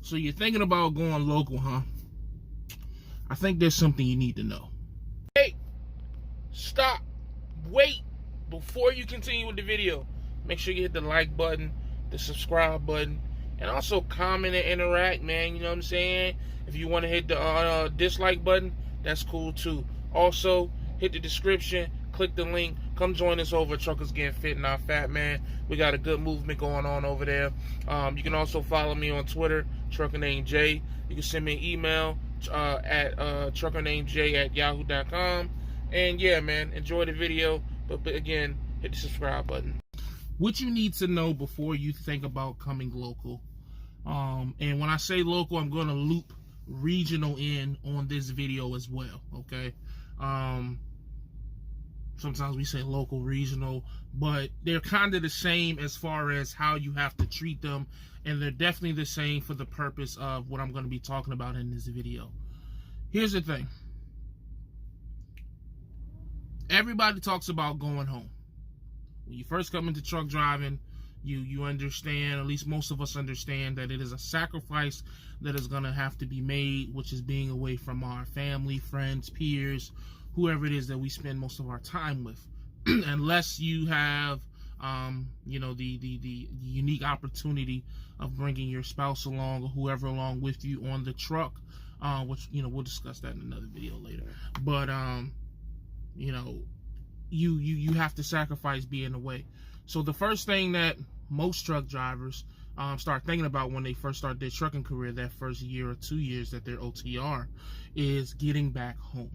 So you're thinking about going local, huh? I think there's something you need to know. Hey, stop, wait, before you continue with the video, make sure you hit the like button, the subscribe button, and also comment and interact, man. You know what I'm saying? If you want to hit the dislike button, that's cool too. Also, hit the description, click the link, come join us over at Truckers Getting Fit, Not Fat, man. We got a good movement going on over there. You can also follow me on Twitter, ATruckerNamedJay. You can send me an email at ATruckerNamedJay@yahoo.com. And yeah, man, enjoy the video. But again, hit the subscribe button. What you need to know before you think about coming local. And when I say local, I'm going to loop regional in on this video as well, okay? Sometimes we say local, regional, but they're kind of the same as far as how you have to treat them, and they're definitely the same for the purpose of what I'm going to be talking about in this video. Here's the thing. Everybody talks about going home. When you first come into truck driving, you understand, at least most of us understand, that it is a sacrifice that is going to have to be made, which is being away from our family, friends, peers, whoever it is that we spend most of our time with. Unless you have, you know, the unique opportunity of bringing your spouse along or whoever along with you on the truck, which, you know, we'll discuss that in another video later. But, you know, you have to sacrifice being away. So the first thing that most truck drivers start thinking about when they first start their trucking career, that first year or 2 years that they're OTR, is getting back home.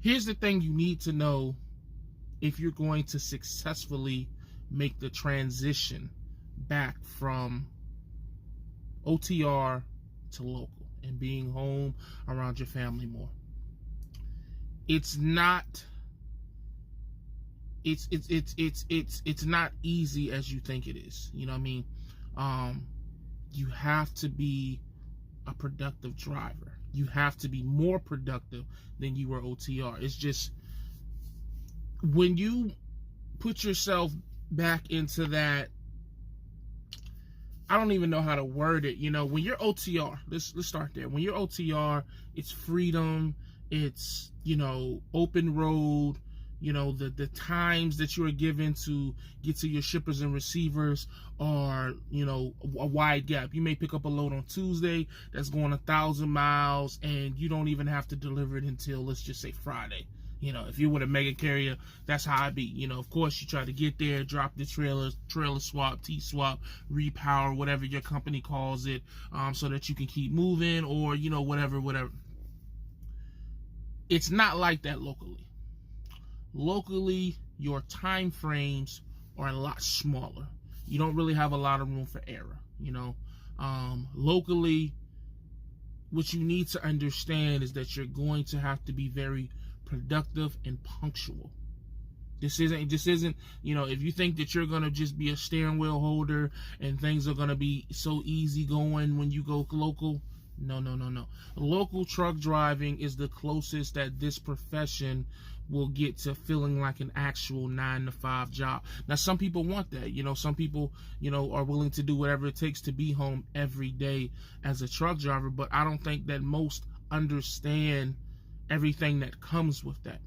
Here's the thing you need to know if you're going to successfully make the transition back from OTR to local and being home around your family more. It's not easy as you think it is. You know what I mean? You have to be a productive driver. You have to be more productive than you were OTR. It's just, when you put yourself back into that, I don't even know how to word it. You know, when you're OTR, let's start there. When you're OTR, it's freedom, it's, you know, open road. You know, the times that you are given to get to your shippers and receivers are, you know, a wide gap. You may pick up a load on Tuesday that's going 1,000 miles, and you don't even have to deliver it until, let's just say, Friday. You know, if you're with a mega carrier, that's how I be. You know, of course, you try to get there, drop the trailer swap, T-swap, repower, whatever your company calls it, so that you can keep moving, or, you know, whatever. It's not like that locally. Locally, your time frames are a lot smaller. You don't really have a lot of room for error, you know. Locally, what you need to understand is that you're going to have to be very productive and punctual. This isn't, you know, if you think that you're going to just be a steering wheel holder and things are going to be so easy going when you go local, no. Local truck driving is the closest that this profession will get to feeling like an actual 9-to-5 job. Now, some people want that. You know, some people, you know, are willing to do whatever it takes to be home every day as a truck driver, but I don't think that most understand everything that comes with that.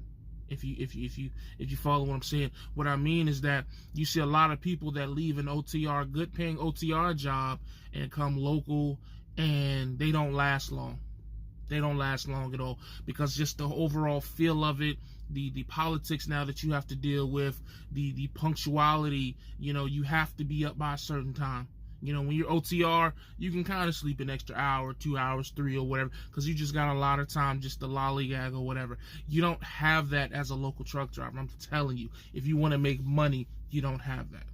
If you follow what I'm saying. What I mean is that you see a lot of people that leave an OTR, good paying OTR job, and come local, and they don't last long. They don't last long at all, because just the overall feel of it, the politics now that you have to deal with, the punctuality, you know, you have to be up by a certain time. You know, when you're OTR, you can kind of sleep an extra hour, 2 hours, 3, or whatever, because you just got a lot of time just to lollygag or whatever. You don't have that as a local truck driver. I'm telling you, if you want to make money, you don't have that.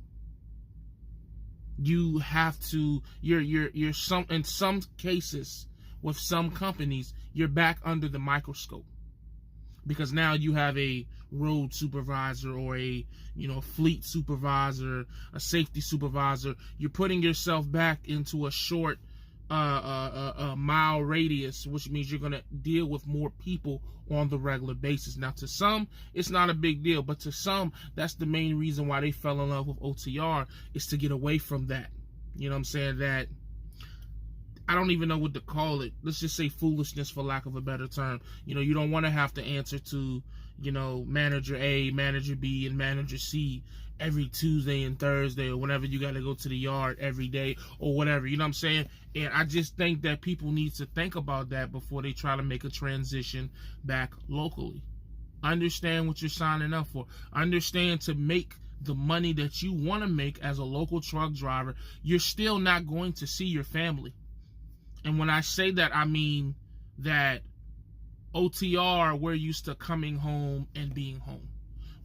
You have to, you're in some cases, with some companies, you're back under the microscope, because now you have a road supervisor or a, you know, fleet supervisor, a safety supervisor. You're putting yourself back into a short mile radius, which means you're going to deal with more people on the regular basis. Now, to some, it's not a big deal, but to some, that's the main reason why they fell in love with OTR, is to get away from that. You know what I'm saying? That I don't even know what to call it. Let's just say foolishness, for lack of a better term. You know, you don't want to have to answer to, you know, manager A, manager B, and manager C every Tuesday and Thursday, or whenever you got to go to the yard every day or whatever. You know what I'm saying? And I just think that people need to think about that before they try to make a transition back locally. Understand what you're signing up for. Understand, to make the money that you want to make as a local truck driver, you're still not going to see your family. And when I say that, I mean that OTR, we're used to coming home and being home.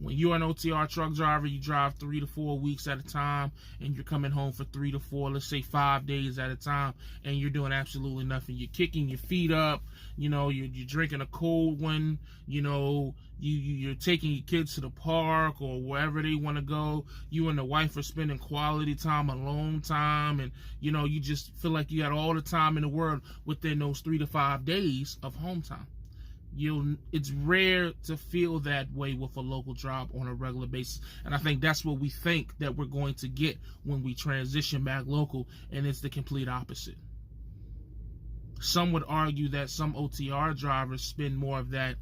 When you're an OTR truck driver, you drive 3 to 4 weeks at a time, and you're coming home for 3 to 4, let's say 5 days at a time, and you're doing absolutely nothing. You're kicking your feet up, you know, you're drinking a cold one, you know, you're taking your kids to the park or wherever they want to go. You and the wife are spending quality time, alone time, and, you know, you just feel like you got all the time in the world within those 3 to 5 days of home time. It's rare to feel that way with a local job on a regular basis, and I think that's what we think that we're going to get when we transition back local, and it's the complete opposite. Some would argue that some OTR drivers spend more of that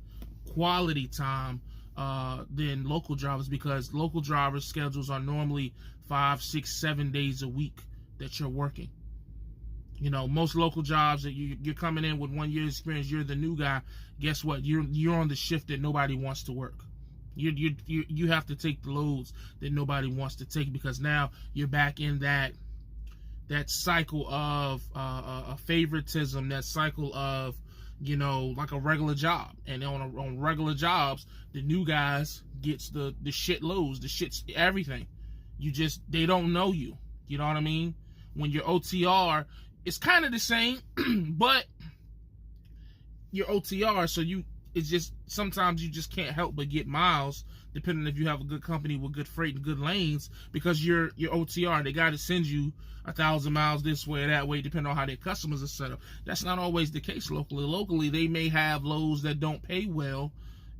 quality time than local drivers, because local drivers' schedules are normally 5, 6, 7 days a week that you're working. You know, most local jobs that you're coming in with 1 year's experience, you're the new guy. Guess what? You're on the shift that nobody wants to work. You have to take the loads that nobody wants to take, because now you're back in that cycle of favoritism, that cycle of, you know, like a regular job. And on regular jobs, the new guys gets the shit loads, the shit's everything. They don't know you. You know what I mean? When you're OTR, it's kind of the same, but you're OTR, so it's just, sometimes you just can't help but get miles, depending if you have a good company with good freight and good lanes, because you're OTR. They got to send you 1,000 miles this way or that way, depending on how their customers are set up. That's not always the case locally. Locally, they may have loads that don't pay well,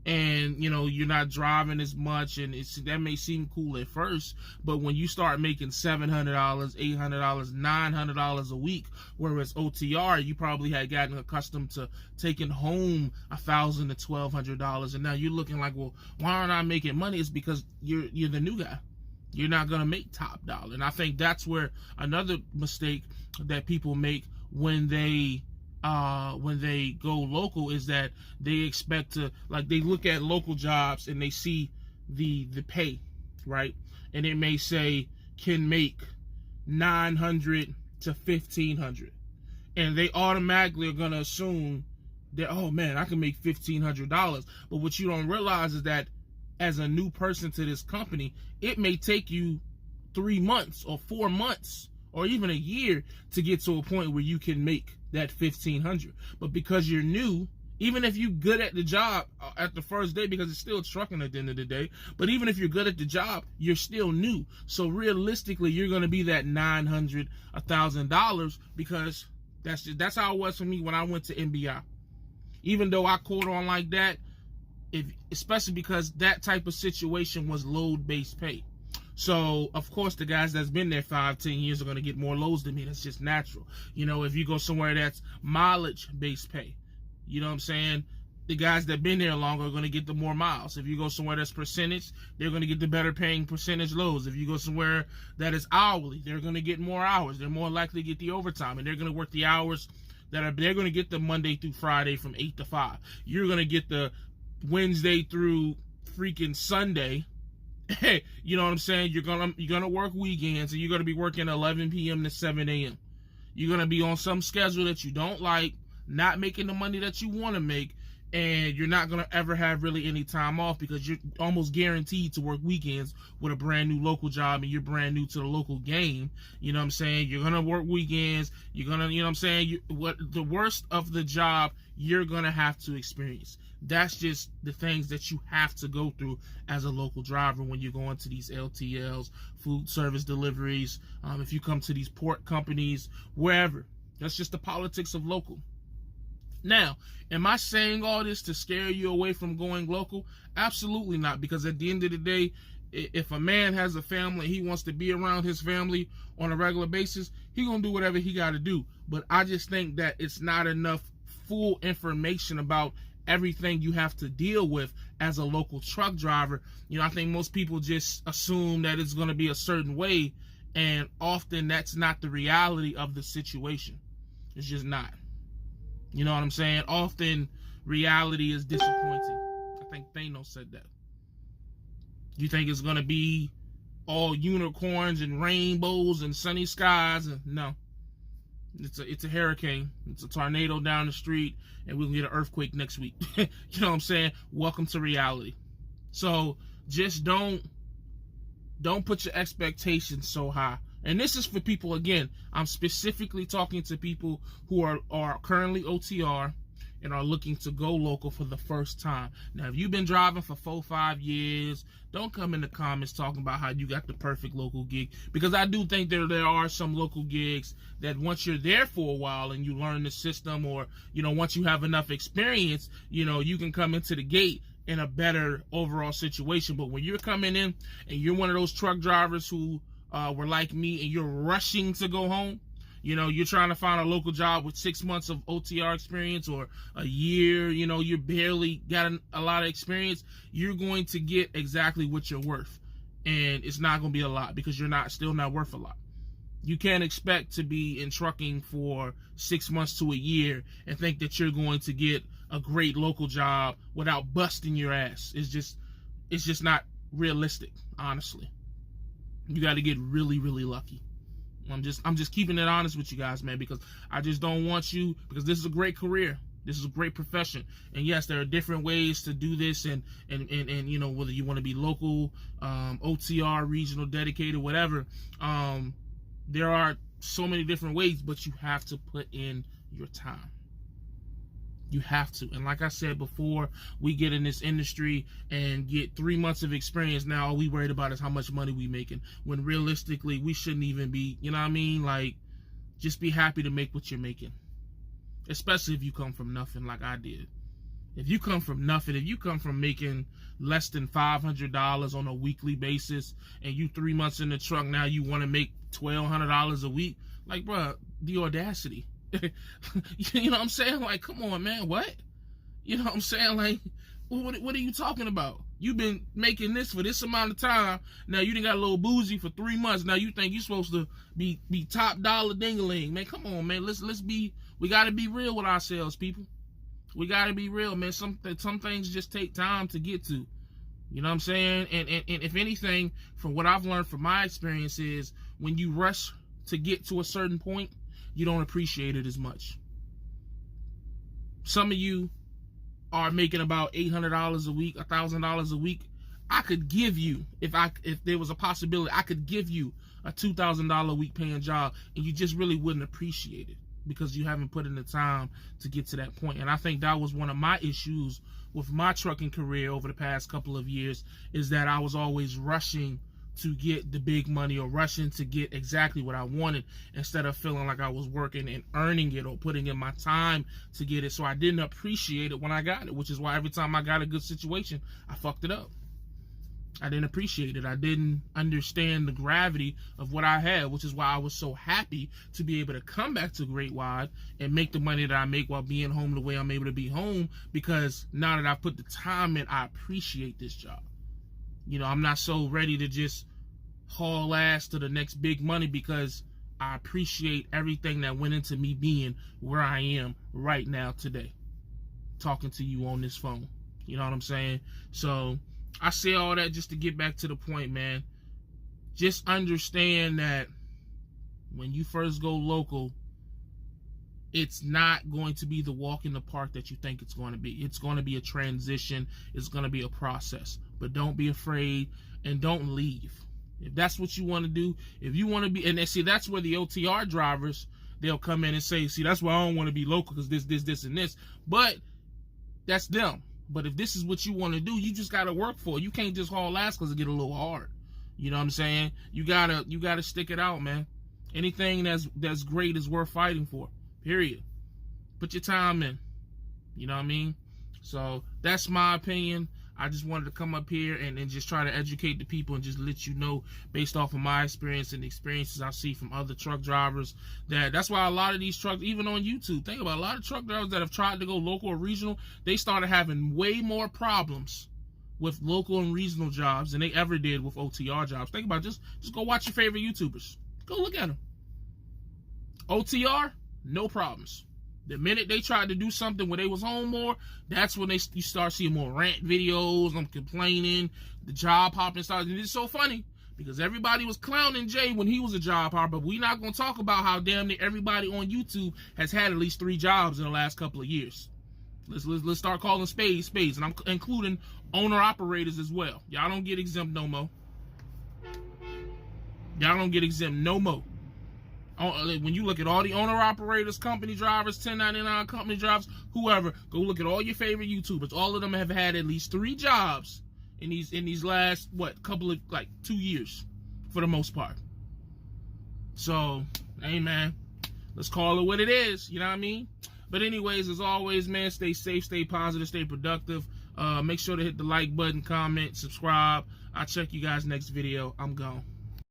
and, you know, you're not driving as much, and that may seem cool at first, but when you start making $700, $800, $900 a week, whereas OTR, you probably had gotten accustomed to taking home $1,000 to $1,200, and now you're looking like, well, why aren't I making money? It's because you're the new guy. You're not gonna make top dollar, and I think that's where another mistake that people make when they go local is that they expect to, like, they look at local jobs and they see the pay, right? And it may say can make $900 to $1,500, and they automatically are gonna assume that, oh man, I can make $1,500. But what you don't realize is that as a new person to this company, it may take you 3 months or 4 months or even a year to get to a point where you can make that $1,500. But because you're new, even if you're good at the job at the first day, because it's still trucking at the end of the day, but even if you're good at the job, you're still new. So realistically, you're going to be that $900, $1,000, because that's how it was for me when I went to MBI. Even though I caught on like that, especially because that type of situation was load-based pay. So, of course, the guys that's been there 5, 10 years are going to get more loads than me. That's just natural. You know, if you go somewhere that's mileage-based pay, you know what I'm saying? The guys that been there longer are going to get the more miles. If you go somewhere that's percentage, they're going to get the better paying percentage loads. If you go somewhere that is hourly, they're going to get more hours. They're more likely to get the overtime, and they're going to work the hours they're going to get the Monday through Friday from 8 to 5. You're going to get the Wednesday through freaking Sunday. Hey, you know what I'm saying? You're gonna work weekends, and you're gonna be working 11 p.m. to 7 a.m. You're gonna be on some schedule that you don't like, not making the money that you want to make, and you're not gonna ever have really any time off, because you're almost guaranteed to work weekends with a brand new local job, and you're brand new to the local game. You know what I'm saying? You're gonna work weekends. You're gonna, you know what I'm saying? What the worst of the job you're gonna have to experience. That's just the things that you have to go through as a local driver when you go into these LTLs, food service deliveries, if you come to these port companies, wherever. That's just the politics of local. Now, am I saying all this to scare you away from going local? Absolutely not, because at the end of the day, if a man has a family, he wants to be around his family on a regular basis, he's going to do whatever he got to do. but I just think that it's not enough full information about everything you have to deal with as a local truck driver. You know, I think most people just assume that it's going to be a certain way, and often that's not the reality of the situation. It's just not. You know what I'm saying? Often reality is disappointing. I think Thanos said that. You think it's going to be all unicorns and rainbows and sunny skies? No. It's a hurricane. It's a tornado down the street, and we'll get an earthquake next week. You know what I'm saying? Welcome to reality. So just don't put your expectations so high. And this is for people, again, I'm specifically talking to people who are currently OTR and are looking to go local for the first time. Now, if you've been driving for 4-5 years, don't come in the comments talking about how you got the perfect local gig, because I do think there are some local gigs that once you're there for a while and you learn the system, or, you know, once you have enough experience, you know, you can come into the gate in a better overall situation. But when you're coming in and you're one of those truck drivers who were like me and you're rushing to go home, you know, you're trying to find a local job with 6 months of OTR experience or a year, you know, you barely got a lot of experience, you're going to get exactly what you're worth. And it's not going to be a lot, because you're still not worth a lot. You can't expect to be in trucking for 6 months to a year and think that you're going to get a great local job without busting your ass. It's just not realistic, honestly. You got to get really, really lucky. I'm just keeping it honest with you guys, man, because I just don't want you, because this is a great career. This is a great profession. And yes, there are different ways to do this, and you know, whether you want to be local, OTR, regional, dedicated, whatever, there are so many different ways, but you have to put in your time. You have to. And like I said before, we get in this industry and get 3 months of experience. Now all we worried about is how much money we making, when realistically we shouldn't even be, you know what I mean? Like, just be happy to make what you're making, especially if you come from nothing like I did. If you come from nothing, if you come from making less than $500 on a weekly basis, and you 3 months in the truck, now you want to make $1,200 a week, like, bro, the audacity. You know what I'm saying? Like, come on, man, what? You know what I'm saying? Like, what are you talking about? You've been making this for this amount of time. Now you done got a little boozy for 3 months. Now you think you're supposed to be top dollar ding-a-ling. Man, come on, man. We got to be real with ourselves, people. We got to be real, man. Some things just take time to get to. You know what I'm saying? And if anything, from what I've learned from my experience, is when you rush to get to a certain point, you don't appreciate it as much. Some of you are making about $800 a week, $1,000 a week. I could give you, if there was a possibility, I could give you a $2,000 a week paying job, and you just really wouldn't appreciate it because you haven't put in the time to get to that point. And I think that was one of my issues with my trucking career over the past couple of years, is that I was always rushing to get the big money, or rushing to get exactly what I wanted, instead of feeling like I was working and earning it or putting in my time to get it. So I didn't appreciate it when I got it, which is why every time I got a good situation, I fucked it up. I didn't appreciate it. I didn't understand the gravity of what I had, which is why I was so happy to be able to come back to Great Wide and make the money that I make while being home the way I'm able to be home, because now that I've put the time in, I appreciate this job. You know, I'm not so ready to just haul ass to the next big money, because I appreciate everything that went into me being where I am right now today, talking to you on this phone. You know what I'm saying? So I say all that just to get back to the point, man. Just understand that when you first go local, it's not going to be the walk in the park that you think it's going to be. It's going to be a transition. It's going to be a process. But don't be afraid, and don't leave. If that's what you want to do, if you want to be, and they see, that's where the OTR drivers, they'll come in and say, see, that's why I don't want to be local, because this, and this. But that's them. But if this is what you want to do, you just got to work for it. You can't just haul ass because it get a little hard. You know what I'm saying? You gotta stick it out, man. Anything that's great is worth fighting for. Period. Put your time in. You know what I mean? So that's my opinion. I just wanted to come up here and just try to educate the people and just let you know, based off of my experience and the experiences I see from other truck drivers, that's why a lot of these trucks, even on YouTube, think about a lot of truck drivers that have tried to go local or regional, they started having way more problems with local and regional jobs than they ever did with OTR jobs. Think about it. Just go watch your favorite YouTubers. Go look at them. OTR, no problems. The minute they tried to do something where they was home more, that's when you start seeing more rant videos, them complaining, the job hopping started. And it's so funny because everybody was clowning Jay when he was a job hopper, but we're not going to talk about how damn near everybody on YouTube has had at least 3 jobs in the last couple of years. Let's start calling spades spades, and I'm including owner-operators as well. Y'all don't get exempt no more. Y'all don't get exempt no more. When you look at all the owner-operators, company drivers, 1099 company drivers, whoever, go look at all your favorite YouTubers. All of them have had at least 3 jobs in these last, couple of, 2 years, for the most part. So, hey, man, let's call it what it is, you know what I mean? But anyways, as always, man, stay safe, stay positive, stay productive. Make sure to hit the like button, comment, subscribe. I'll check you guys next video. I'm gone.